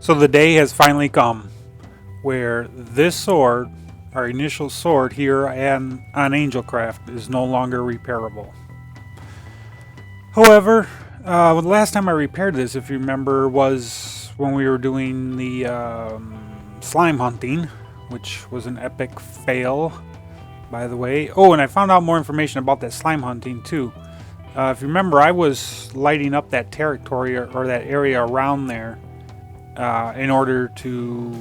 So the day has finally come where this sword, our initial sword here on AngelCraft, is no longer repairable. However, the last time I repaired this, if you remember, was when we were doing the slime hunting, which was an epic fail, by the way. Oh, and I found out more information about that slime hunting too. If you remember, I was lighting up that territory or that area around there in order to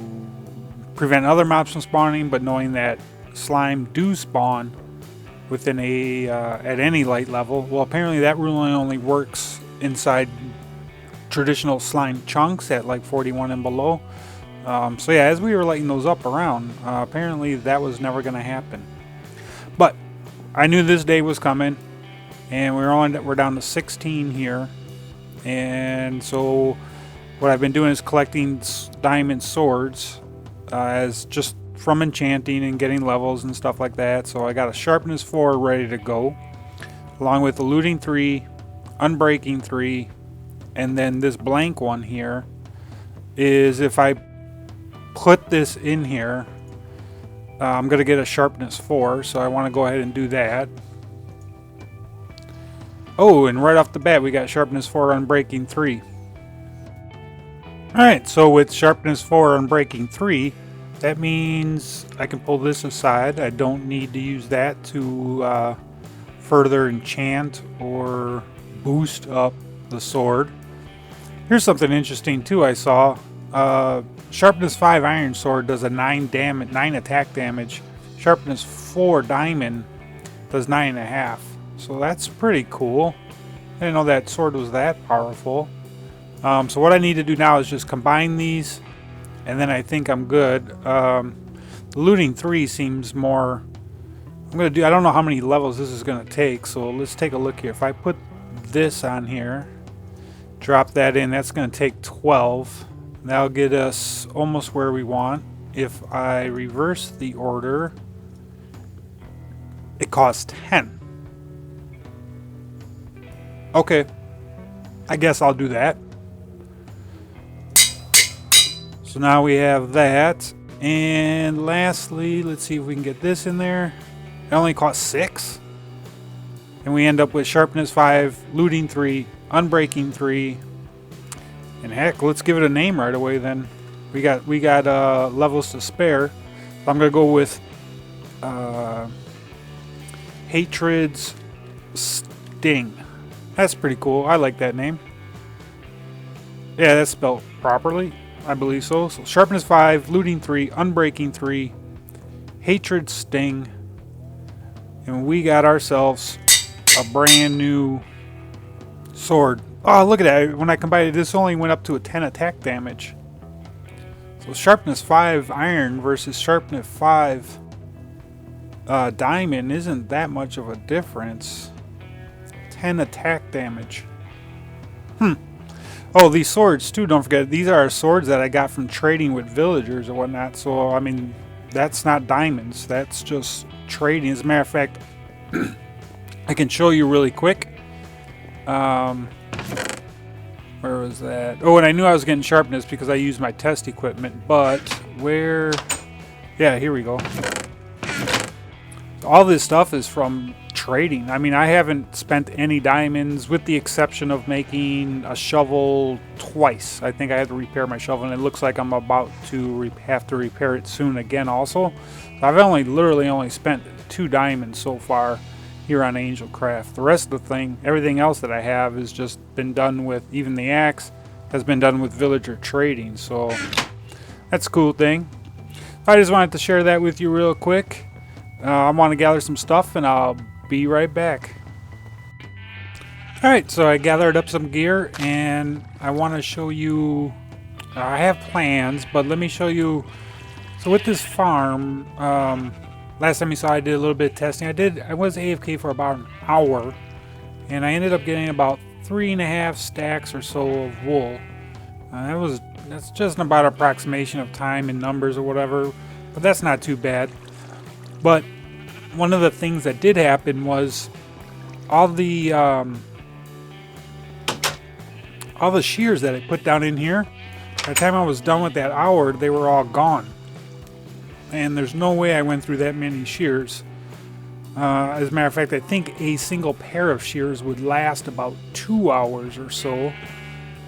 prevent other mobs from spawning, but knowing that slime do spawn within at any light level. Well, apparently that rule only works inside traditional slime chunks at like 41 and below. So yeah, as we were lighting those up around, apparently that was never going to happen. But I knew this day was coming, and we're down to 16 here, and so what I've been doing is collecting diamond swords as just from enchanting and getting levels and stuff like that. So I got a sharpness 4 ready to go, along with the looting 3, unbreaking 3, and then this blank one here is if I put this in here, I'm going to get a sharpness 4, so I want to go ahead and do that. Oh, and right off the bat we got sharpness 4, unbreaking 3. Alright, so with sharpness 4, unbreaking 3, that means I can pull this aside. I don't need to use that to further enchant or boost up the sword. Here's something interesting too I saw. Sharpness 5 iron sword does a 9 attack damage. Sharpness 4 diamond does 9.5. So that's pretty cool. I didn't know that sword was that powerful. So what I need to do now is just combine these, and then I think I'm good. The looting 3 seems more. I don't know how many levels this is going to take, so let's take a look here. If I put this on here, drop that in, that's going to take 12. That'll get us almost where we want. If I reverse the order, it costs 10. Okay, I guess I'll do that. So now we have that. And lastly, let's see if we can get this in there. It only costs 6. And we end up with sharpness 5, looting 3, unbreaking 3. And heck, let's give it a name right away then. We got levels to spare. So I'm going to go with Hatred's Sting. That's pretty cool. I like that name. Yeah, that's spelled properly. I believe so. So sharpness 5, looting 3, unbreaking 3, hatred sting, and we got ourselves a brand new sword. Oh, look at that. When I combined it, this only went up to a 10 attack damage. So sharpness 5 iron versus sharpness 5 diamond isn't that much of a difference. 10 attack damage. Oh, these swords too, don't forget, these are swords that I got from trading with villagers or whatnot. So, I mean, that's not diamonds. That's just trading. As a matter of fact, I can show you really quick. Where was that? Oh, and I knew I was getting sharpness because I used my test equipment. But where? Yeah, here we go. All this stuff is from trading. I mean, I haven't spent any diamonds with the exception of making a shovel twice. I think I had to repair my shovel, and it looks like I'm about to have to repair it soon again also. So I've literally only spent 2 diamonds so far here on AngelCraft. The rest of the thing, everything else that I have has just been done with, even the axe has been done with villager trading. So that's a cool thing. I just wanted to share that with you real quick. I want to gather some stuff, and I'll be right back. Alright, so I gathered up some gear, and I want to show you. I have plans, but let me show you. So with this farm, last time you saw I did a little bit of testing. I was AFK for about an hour, and I ended up getting about 3.5 stacks or so of wool. That's just about an approximation of time and numbers or whatever, but that's not too bad. But one of the things that did happen was all the shears that I put down in here, By the time I was done with that hour, they were all gone. And there's no way I went through that many shears. As a matter of fact, I think a single pair of shears would last about 2 hours or so.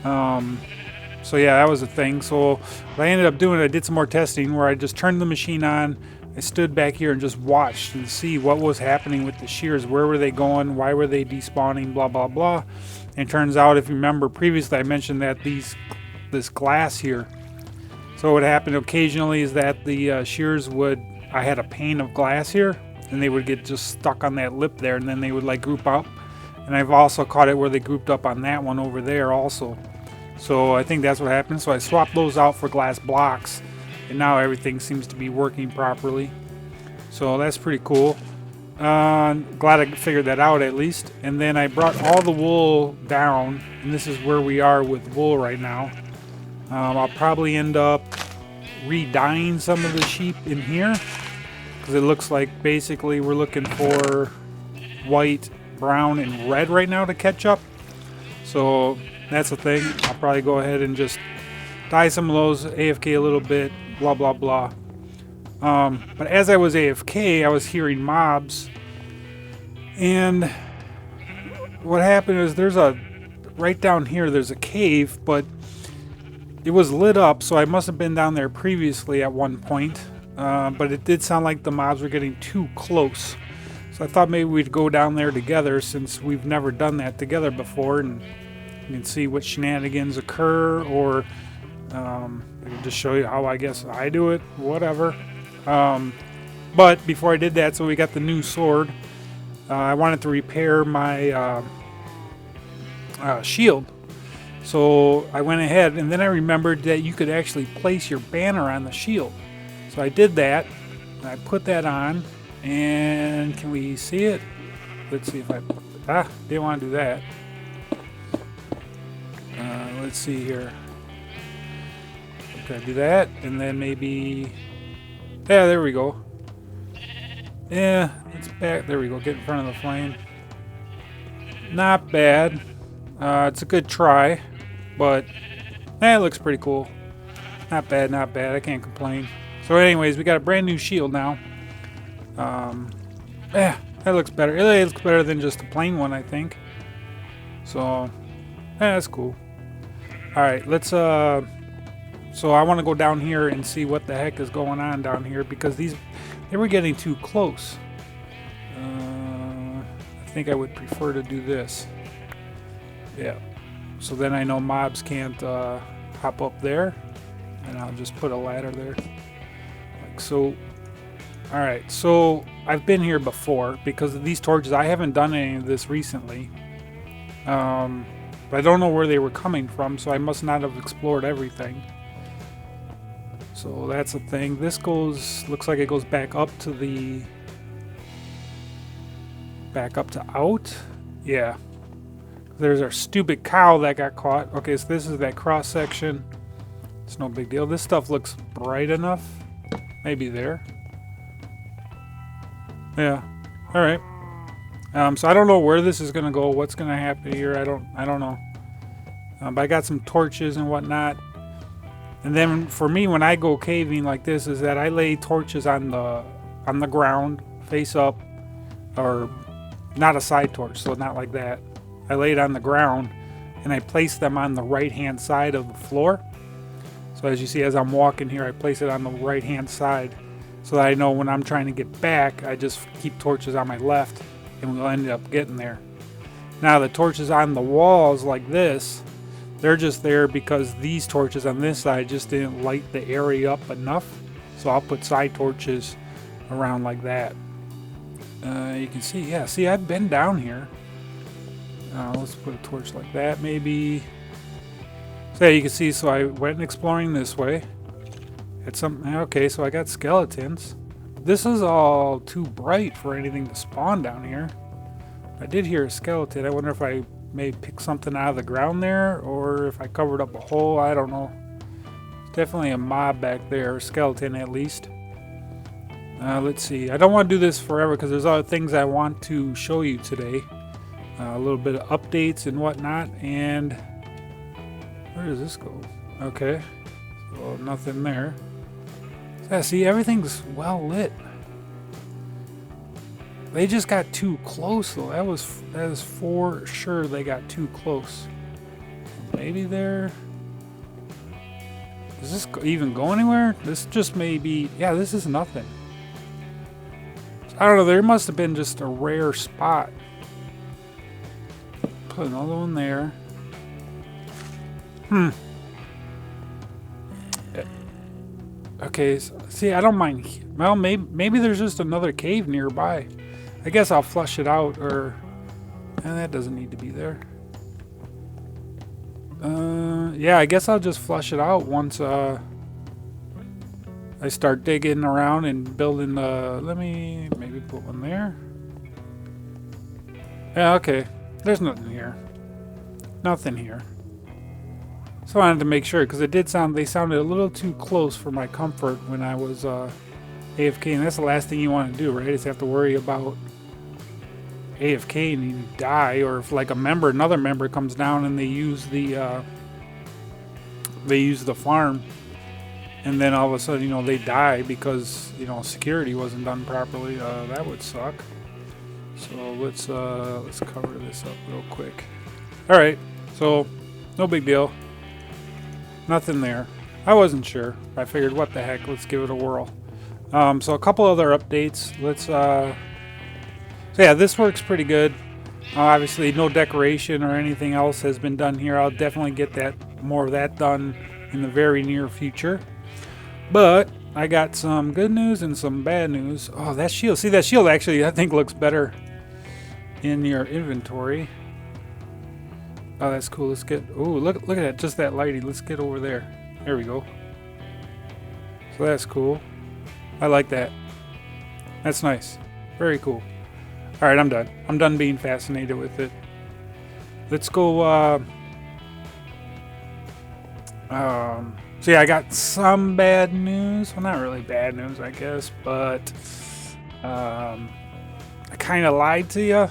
So yeah, that was a thing. So what I ended up doing, I did some more testing where I just turned the machine on. I stood back here and just watched and see what was happening with the shears. Where were they going? Why were they despawning? Blah, blah, blah. And it turns out, if you remember previously, I mentioned that this glass here. So what happened occasionally is that the shears I had a pane of glass here, and they would get just stuck on that lip there, and then they would like group up. And I've also caught it where they grouped up on that one over there also. So I think that's what happened. So I swapped those out for glass blocks, and now everything seems to be working properly. So that's pretty cool. Glad I figured that out at least. And then I brought all the wool down, and this is where we are with wool right now. I'll probably end up re-dyeing some of the sheep in here, because it looks like basically we're looking for white, brown, and red right now to catch up. So that's the thing. I'll probably go ahead and just dye some of those, AFK a little bit, blah, blah, blah. But as I was AFK, I was hearing mobs. And what happened is right down here, there's a cave, but it was lit up, so I must have been down there previously at one point. But it did sound like the mobs were getting too close. So I thought maybe we'd go down there together, since we've never done that together before, and you can see what shenanigans occur, or I can just show you how I guess I do it, whatever. But before I did that, so we got the new sword. I wanted to repair my shield. So I went ahead, and then I remembered that you could actually place your banner on the shield. So I did that, and I put that on, and can we see it? Let's see if didn't want to do that. Let's see here. Okay, do that, and then maybe, yeah, there we go. Yeah, it's back, there we go, get in front of the flame. Not bad. It's a good try, but it looks pretty cool. Not bad, not bad, I can't complain. So anyways, we got a brand new shield now. Yeah, that looks better. It looks better than just a plain one, I think. So, yeah, that's cool. Alright, let's, so I want to go down here and see what the heck is going on down here, because they were getting too close. I think I would prefer to do this. Yeah. So then I know mobs can't hop up there, and I'll just put a ladder there. Like so. Alright, so I've been here before because of these torches. I haven't done any of this recently. But I don't know where they were coming from, so I must not have explored everything. So that's the thing. This looks like it goes back up to out. Yeah. There's our stupid cow that got caught. Okay, so this is that cross section. It's no big deal. This stuff looks bright enough. Maybe there. Yeah. All right. So I don't know where this is gonna go. What's gonna happen here? I don't know. But I got some torches and whatnot. And then for me, when I go caving like this, is that I lay torches on the ground, face up, or not a side torch, so not like that. I lay it on the ground, and I place them on the right-hand side of the floor. So as you see, as I'm walking here, I place it on the right-hand side, so that I know when I'm trying to get back, I just keep torches on my left, and we'll end up getting there. Now the torches on the walls like this, they're just there because these torches on this side just didn't light the area up enough. So I'll put side torches around like that. You can see, yeah, see, I've been down here. Let's put a torch like that, maybe. So yeah, you can see, so I went exploring this way. Okay, so I got skeletons. This is all too bright for anything to spawn down here. I did hear a skeleton. I wonder if I may pick something out of the ground there, or if I covered up a hole. I don't know. There's definitely a mob back there, a skeleton at least. Let's see. I don't want to do this forever because there's other things I want to show you today. A little bit of updates and whatnot. And where does this go? Okay. Well, nothing there. Yeah, see, everything's well lit. They just got too close, though. That is for sure they got too close. Maybe they're... Does this even go anywhere? This just may be... Yeah, this is nothing. I don't know, there must have been just a rare spot. Put another one there. Okay, so, see, I don't mind. Well, maybe there's just another cave nearby. I guess I'll flush it out, or... And that doesn't need to be there. Yeah, I guess I'll just flush it out once, I start digging around and building the... Let me maybe put one there. Yeah, okay. There's nothing here. Nothing here. So I wanted to make sure, because they sounded a little too close for my comfort when I was AFK, and that's the last thing you want to do, right? Is have to worry about AFK and you die, or if like another member comes down and they use the farm, and then all of a sudden, you know, they die because, you know, security wasn't done properly. That would suck. So let's cover this up real quick. All right, so no big deal. Nothing there. I wasn't sure. I figured, what the heck, let's give it a whirl. So a couple other updates. So yeah, this works pretty good. Obviously, no decoration or anything else has been done here. I'll definitely get more of that done in the very near future. But I got some good news and some bad news. Oh, that shield. See, that shield actually, I think, looks better in your inventory. Oh, that's cool. Let's get... Oh, look at that. Just that lighting. Let's get over there. There we go. So that's cool. I like that. That's nice. Very cool. All right, I'm done. I'm done being fascinated with it. Let's go... So yeah, I got some bad news. Well, not really bad news, I guess, but I kind of lied to you.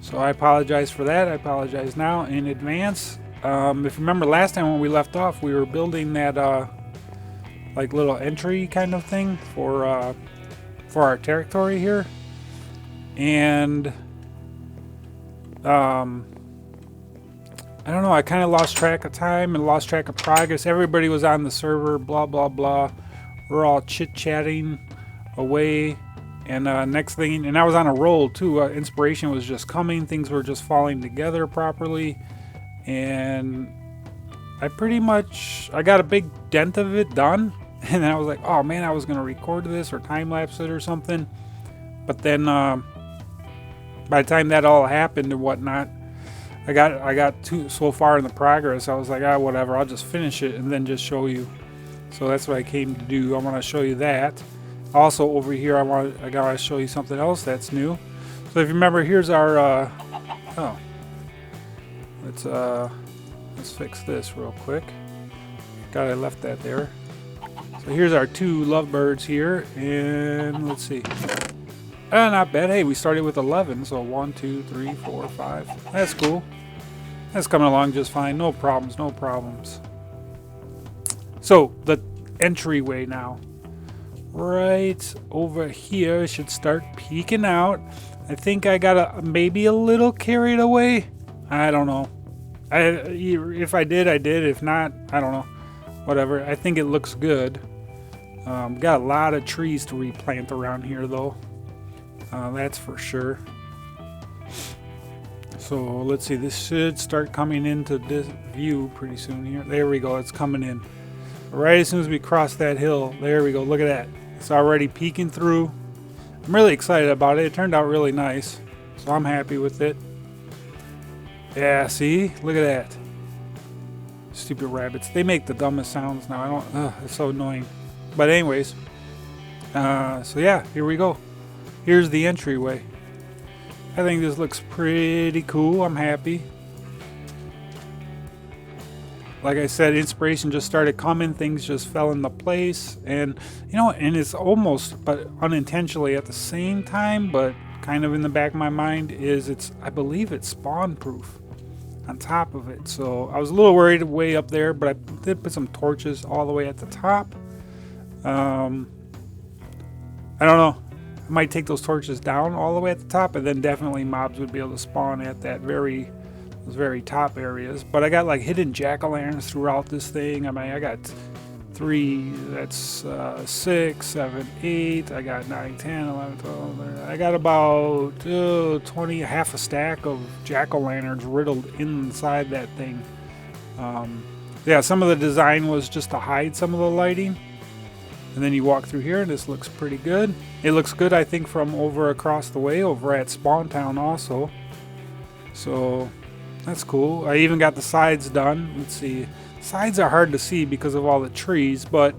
So I apologize for that. I apologize now in advance. If you remember last time when we left off, we were building that like little entry kind of thing for our territory here, and I don't know, I kind of lost track of time and lost track of progress. Everybody was on the server, blah, blah, blah. We're all chit-chatting away. And next thing, and I was on a roll too. Inspiration was just coming. Things were just falling together properly. And I got a big dent of it done. And then I was like, oh man, I was going to record this or time-lapse it or something. But then by the time that all happened and whatnot, I got so far in the progress, I was like, whatever, I'll just finish it and then just show you. So that's what I came to do. I want to show you that. Also over here, I gotta show you something else that's new. So if you remember, here's our let's fix this real quick. I left that there. So here's our 2 lovebirds here, and let's see. Not bad. Hey, we started with 11, so 1, 2, 3, 4, 5. That's cool. That's coming along just fine. No problems, no problems. So, the entryway now. Right over here should start peeking out. I think I got maybe a little carried away. I don't know. If I did, I did. If not, I don't know. Whatever. I think it looks good. Got a lot of trees to replant around here, though. That's for sure. So let's see, this should start coming into this view pretty soon here. There we go, it's coming in. Right as soon as we cross that hill, there we go, look at that. It's already peeking through. I'm really excited about it. It turned out really nice. So I'm happy with it. Yeah, see? Look at that. Stupid rabbits. They make the dumbest sounds now. It's so annoying. But anyways. So yeah, here we go. Here's the entryway. I think this looks pretty cool. I'm happy. Like I said, inspiration just started coming. Things just fell into place. And, you know, and it's almost, but unintentionally at the same time, but kind of in the back of my mind, I believe it's spawn proof. on top of it. So I was a little worried way up there, but I did put some torches all the way at the top. I don't know. I might take those torches down all the way at the top, and then definitely mobs would be able to spawn at that those very top areas. But I got like hidden jack-o'-lanterns throughout this thing. I mean, I got 3, that's 6, 7, 8. I got 9, 10, 11, 12. I got about 20, half a stack of jack-o'-lanterns riddled inside that thing. Yeah, some of the design was just to hide some of the lighting. And then you walk through here, and this looks pretty good. It looks good, I think, from over across the way, over at Spawn Town also. So, that's cool. I even got the sides done. Let's see. Sides are hard to see because of all the trees, but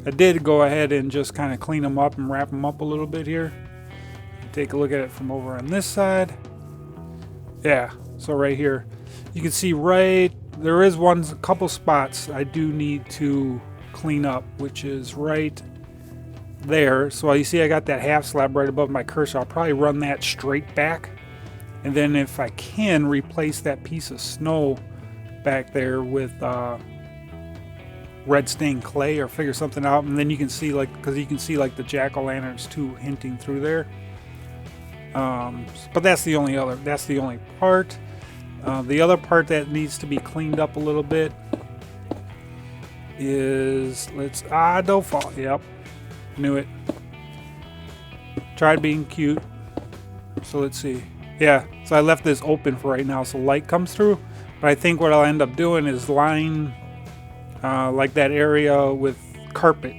I did go ahead and just kind of clean them up and wrap them up a little bit here. Take a look at it from over on this side. Yeah, so right here. You can see there is a couple spots I do need to clean up, which is right there. So you see I got that half slab right above my cursor. I'll probably run that straight back, and then if I can, replace that piece of snow back there with red stained clay, or figure something out. And then you can see, like, because you can see like the jack-o'-lanterns too hinting through there. But that's the only part. The other part that needs to be cleaned up a little bit is, don't fall. Yep, knew it. Tried being cute. So let's see. Yeah, so I left this open for right now so light comes through. But I think what I'll end up doing is line like that area with carpet.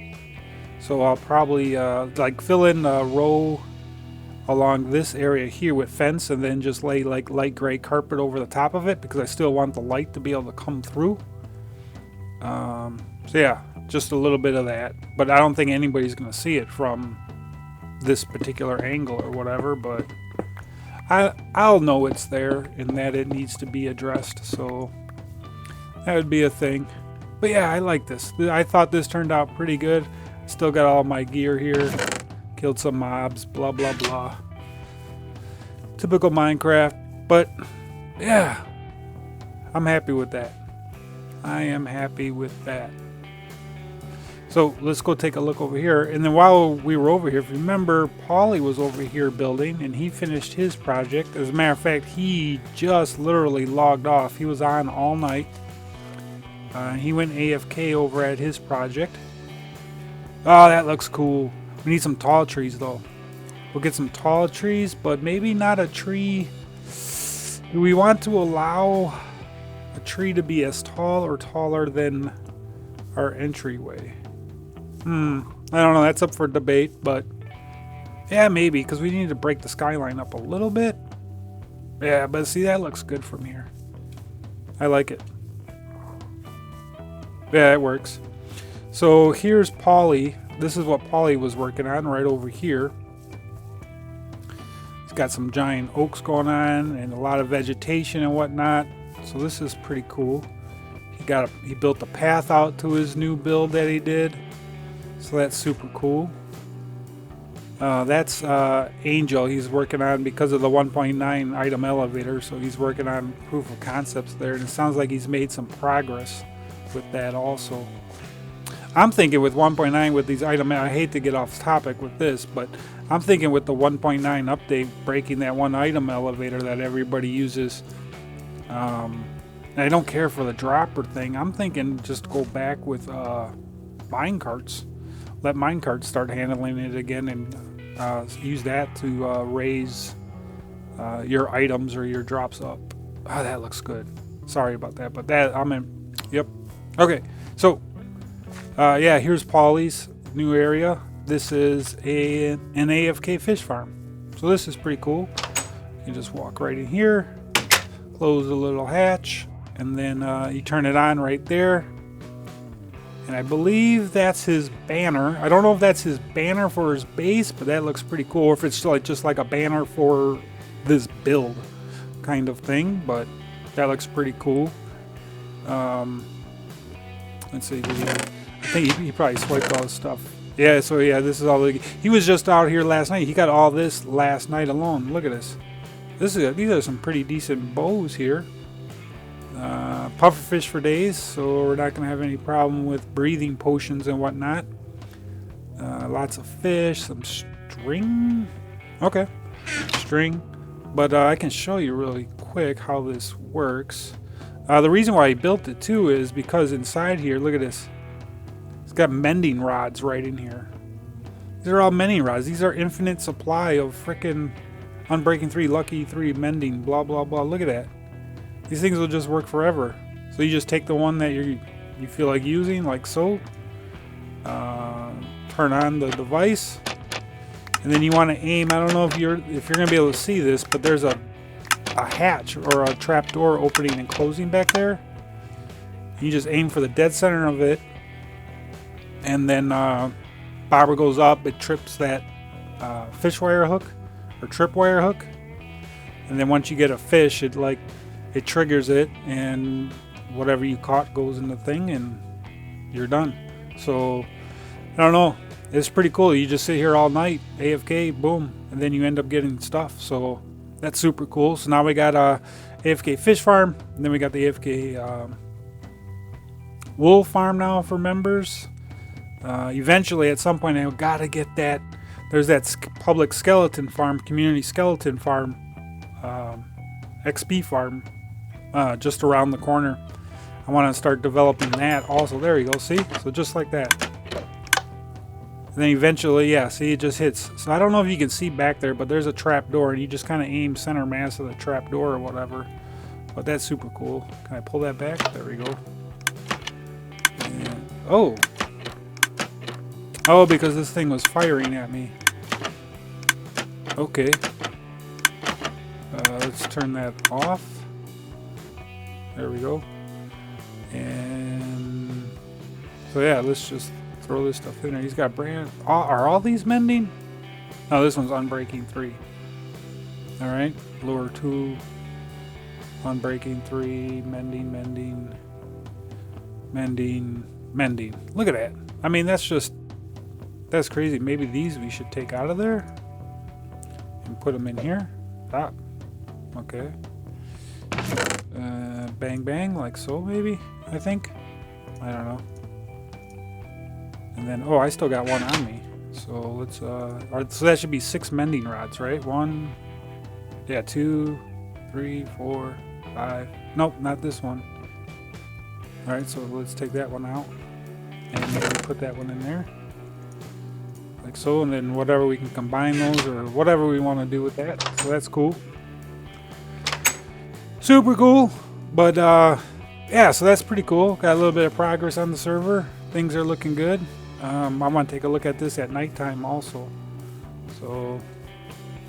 So I'll probably like fill in a row along this area here with fence, and then just lay like light gray carpet over the top of it, because I still want the light to be able to come through. So yeah, just a little bit of that, but I don't think anybody's gonna see it from this particular angle or whatever, but I'll know it's there and that it needs to be addressed, so that would be a thing. But yeah, I like this. I thought this turned out pretty good. Still got all my gear here. Killed some mobs, blah blah blah. Typical Minecraft, but yeah, I'm happy with that. I am happy with that. So let's go take a look over here. And then while we were over here, if you remember, Paulie was over here building, and he finished his project. As a matter of fact, he just literally logged off. He was on all night. He went AFK over at his project. Oh, that looks cool. We need some tall trees though. We'll get some tall trees, but maybe not a tree. Do we want to allow a tree to be as tall or taller than our entryway? I don't know. That's up for debate, but yeah, maybe, because we need to break the skyline up a little bit. Yeah, but see, that looks good from here. I like it. Yeah, it works. So here's Paulie. This is what Paulie was working on right over here. He's got some giant oaks going on and a lot of vegetation and whatnot. So this is pretty cool. He built a path out to his new build that he did. So that's super cool. That's Angel. He's working on, because of the 1.9 item elevator, so he's working on proof of concepts there. And it sounds like he's made some progress with that also. I'm thinking with 1.9 with these item, I hate to get off topic with this, but I'm thinking with the 1.9 update breaking that one item elevator that everybody uses. I don't care for the dropper thing. I'm thinking just go back with minecarts. Let minecarts start handling it again, and use that to raise your items or your drops up. Oh, that looks good. Sorry about that, but that I'm in. Yep. Okay, so yeah, here's Paulie's new area. This is an AFK fish farm. So this is pretty cool. You just walk right in here, close the little hatch, and then you turn it on right there. And I believe that's his banner. I don't know if that's his banner for his base, but that looks pretty cool. Or if it's like just like a banner for this build kind of thing, but that looks pretty cool. Let's see. I think he probably swiped all his stuff. Yeah, so yeah, this is all. He was just out here last night. He got all this last night alone. Look at this. These are some pretty decent bows here. Pufferfish for days, so we're not going to have any problem with breathing potions and whatnot. Lots of fish, some string. Okay, string. But I can show you really quick how this works. The reason why I built it too is because inside here, look at this. It's got mending rods right in here. These are all mending rods. These are infinite supply of frickin' Unbreaking 3, Lucky 3, mending, blah, blah, blah. Look at that. These things will just work forever. So you just take the one that you feel like using, like so. Turn on the device. And then you want to aim. I don't know if you're going to be able to see this, but there's a hatch or a trap door opening and closing back there. You just aim for the dead center of it. And then bobber goes up. It trips that fish wire hook or trip wire hook. And then once you get a fish, it triggers it, and whatever you caught goes in the thing, and you're done. So I don't know. It's pretty cool. You just sit here all night, AFK, boom, and then you end up getting stuff. So that's super cool. So now we got a AFK fish farm, and then we got the AFK wool farm now for members. Eventually, at some point, I gotta get that. There's that public skeleton farm, community skeleton farm, XP farm, just around the corner. I want to start developing that also. There you go. See? So just like that. And then eventually, yeah, see, it just hits. So I don't know if you can see back there, but there's a trap door, and you just kind of aim center mass of the trap door or whatever. But that's super cool. Can I pull that back? There we go. And, oh, because this thing was firing at me. Okay. Let's turn that off. There we go. And so yeah, let's just throw this stuff in there. He's got brand. Are all these mending? No, this one's Unbreaking 3. All right, lure 2, Unbreaking 3, mending. Look at that. I mean, that's crazy. Maybe these we should take out of there and put them in here. Stop. Okay. Bang bang, like so maybe, I think. I don't know. And then, oh, I still got one on me. So let's, so that should be 6 mending rods, right? 1, yeah, 2, 3, 4, 5. Nope, not this one. All right, so let's take that one out. And maybe put that one in there. Like so, and then whatever we can combine those or whatever we want to do with that. So that's cool. Super cool. But yeah, so that's pretty cool. Got a little bit of progress on the server. Things are looking good. I want to take a look at this at nighttime also. So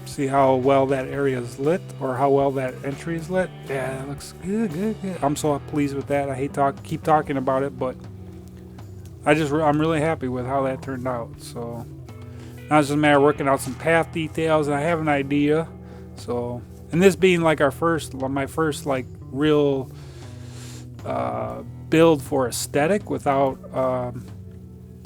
see how well that area is lit, or how well that entry is lit. Yeah, it looks good. I'm so pleased with that. I hate keep talking about it, but I'm really happy with how that turned out. So now it's just a matter of working out some path details, and I have an idea. So, and this being like my first like real build for aesthetic without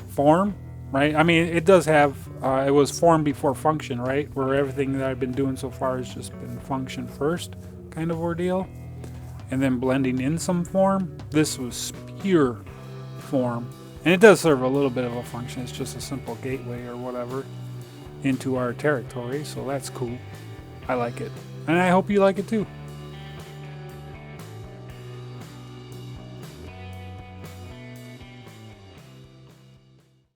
form, right? I mean, it does have it was form before function, right? Where everything that I've been doing so far has just been function first kind of ordeal, and then blending in some form. This was pure form, and it does serve a little bit of a function. It's just a simple gateway or whatever into our territory, so that's cool. I like it, and I hope you like it too.